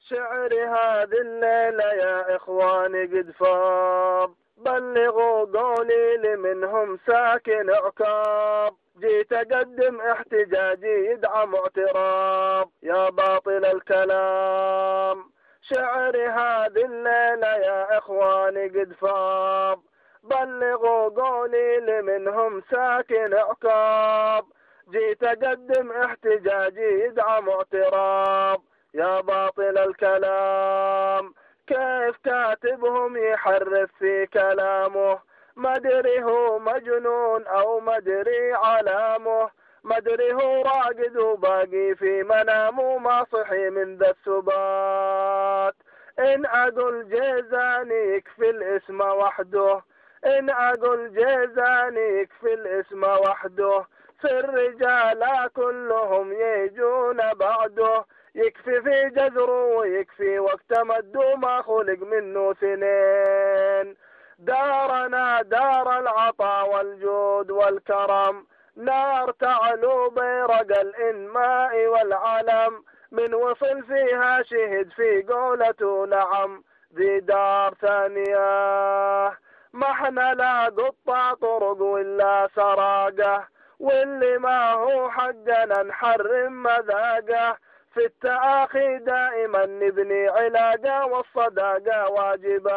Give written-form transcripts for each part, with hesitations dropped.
شعري هذه الليلة يا إخواني قد فاض، بلغوا قولي لمنهم ساكن عقاب، جيت أقدم احتجاجي يدعم اعتراض يا باطل الكلام. شعري هذه الليلة يا إخواني قد فاض، بلغوا قولي لمنهم ساكن عقاب، جيت أقدم احتجاجي يدعم اعتراض يا باطل الكلام. كيف كاتبهم يحرف في كلامه، مدري هو مجنون أو مدري علامه، مدري هو راقد وباقي في منامه ما صحي من ذا السبات. إن أقول جيزاني يكفي الاسم وحده، إن أقول جيزاني يكفي الاسم وحده، في الرجال كلهم يجون بعده، يكفي في جذره ويكفي وقت مده ما خلق منه سنين. دارنا دار العطاء والجود والكرم، نار تعلو بيرق الإنماء والعلم، من وصل فيها شهد في قولته نعم ذي دار ثانية. ما احنا لا قطع طرق ولا سراقه، واللي ما هو حقنا نحرم مذاقه، في التآخي دائما نبني علاقة والصداقة واجبة.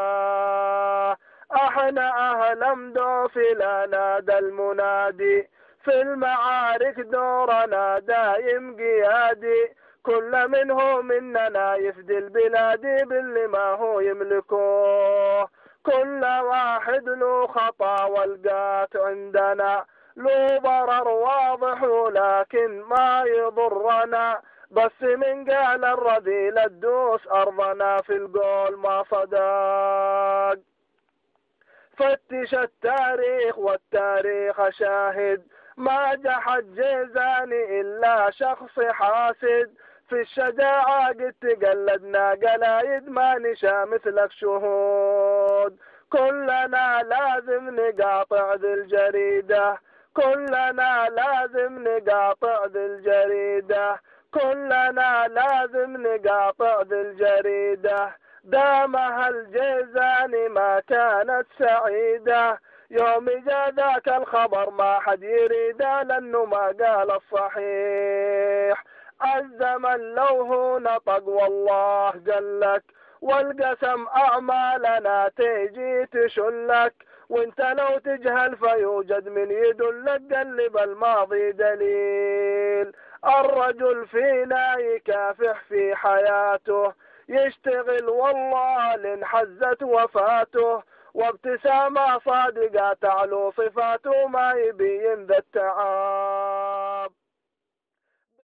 احنا اهل امدوف لا نادى المنادي، في المعارك دورنا دايم قيادي، كل منه مننا يفدي البلاد باللي ما هو يملكه، كل واحد له خطا والقات عندنا له ضرر واضح ولكن ما يضرنا، بس من قال الرذيل الدوس أرضنا في القول ما صدق. فتش التاريخ والتاريخ شاهد، ما جحد جيزاني إلا شخص حاسد، في الشجاعة قد تقلدنا قلايد ما نشا مثلك شهود، كلنا لازم نقاطع ذي الجريدة، كلنا لازم نقاطع ذي الجريدة، كلنا لازم نقاطع ذي الجريدة. دامها الجيزاني ما كانت سعيدة، يوم جاء ذاك الخبر ما حد يريده لأنه ما قال الصحيح. الزمن لو هو نطق والله قلك، والقسم أعمالنا تيجي تشلك، وانت لو تجهل فيوجد من يدلك قلب الماضي دليل. الرجل فينا يكافح في حياته، يشتغل والله لانحزت وفاته، وابتسامة صادقة تعلو صفاته ما يبين ذا التعب.